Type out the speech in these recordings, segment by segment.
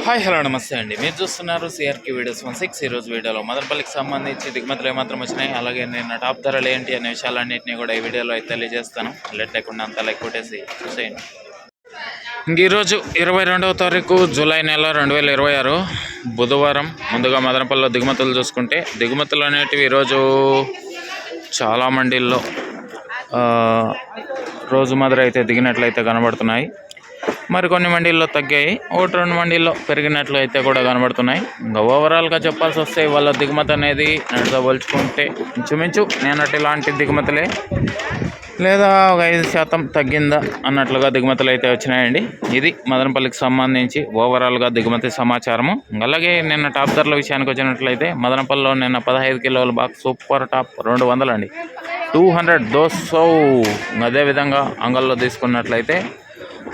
Hi hello నమస్తే అండి. మీరు చూస్తున్నారు సిఆర్కే వీడియోస్ 16. ఈరోజు వీడియోలో మదనపల్లికి సంబంధించి దిగుమతులు ఏమాత్రం వచ్చినాయి, అలాగే నిన్న టాప్ ధరలు ఏంటి అనే విషయాలన్నింటినీ కూడా ఈ వీడియోలో అయితే తెలియజేస్తాను. లెట్ లేకుండా అంతా లైక్ కొట్టేసి చూసేయండి. ఇంక ఈరోజు 22వ తారీఖు జూలై నెల 2026 బుధవారం. ముందుగా మదనపల్లిలో దిగుమతులు చూసుకుంటే దిగుమతులు అనేటివి ఈరోజు చాలా మండీల్లో రోజు మాదిరి అయితే దిగినట్లయితే కనబడుతున్నాయి. మరికొన్ని మండీల్లో తగ్గాయి, ఒకటి రెండు మండీల్లో పెరిగినట్లు అయితే కూడా కనబడుతున్నాయి. ఇంకా ఓవరాల్గా చెప్పాల్సి వస్తే వాళ్ళ దిగుమతి అనేది నడచబోల్చుకుంటే ఇంచుమించు నేనటి లాంటి దిగుమతులే, లేదా ఒక 5% తగ్గిందా అన్నట్లుగా దిగుమతులు అయితే వచ్చినాయండి. ఇది మదనపల్లికి సంబంధించి ఓవరాల్గా దిగుమతి సమాచారము. అలాగే నిన్న టాప్ ధరల విషయానికి వచ్చినట్లయితే మదనపల్లిలో నిన్న 15 కిలోల బాక్స్ సూపర్ టాప్ 200 అండి, 200 200. అదేవిధంగా అంగల్లో తీసుకున్నట్లయితే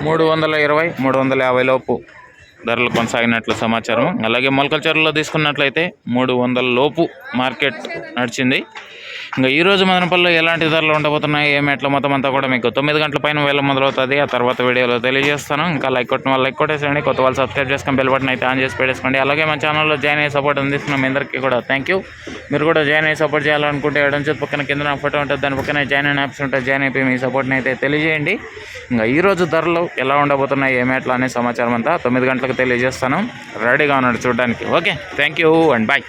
320 350 లోపు ధరలు కొనసాగినట్లు సమాచారం. అలాగే మొలకల చెరువులో తీసుకున్నట్లయితే 300 లోపు మార్కెట్ నడిచింది. ఇంకా ఈరోజు మదనపల్లిలో ఎలాంటి ధరలు ఉండబోతున్నాయి, ఏమేట్ల మొత్తం అంతా కూడా మీకు 9 గంటల పైన వేళ మొదలవుతుంది. ఆ తర్వాత వీడియోలో తెలియజేస్తాను. ఇంకా లైక్ కొట్టిన వాళ్ళు లైక్ కొట్టేసేయండి, కొత్త వాళ్ళు సబ్స్క్రైబ్ చేసుకొని బెల్ బటన్ అయితే ఆన్ చేసి పెట్టేసుకోండి. అలాగే మన ఛానల్లో జాయిన్ అయ్యే సపోర్ట్ అందిస్తున్నాం మీ అందరికీ కూడా థ్యాంక్ యూ. మీరు కూడా జాయిన్ అయ్యి సపోర్ట్ చేయాలనుకుంటే ఎడంచేతి పక్కన కింద నా ఫోటో ఉంటుంది, దాని పక్కన జాయిన్ అయిన యాప్స్ ఉంటుంది. జాయిన్ అయిపోయి మీ సపోర్ట్ని అయితే తెలియజేయండి. ఇంకా ఈరోజు ధరలు ఎలా ఉండబోతున్నాయి, ఏమేట్లా అనే సమాచారం అంతా 9 గంటలకు తెలియజేస్తాను. రెడీగా ఉన్నాడు చూడడానికి. Okay, thank you and bye.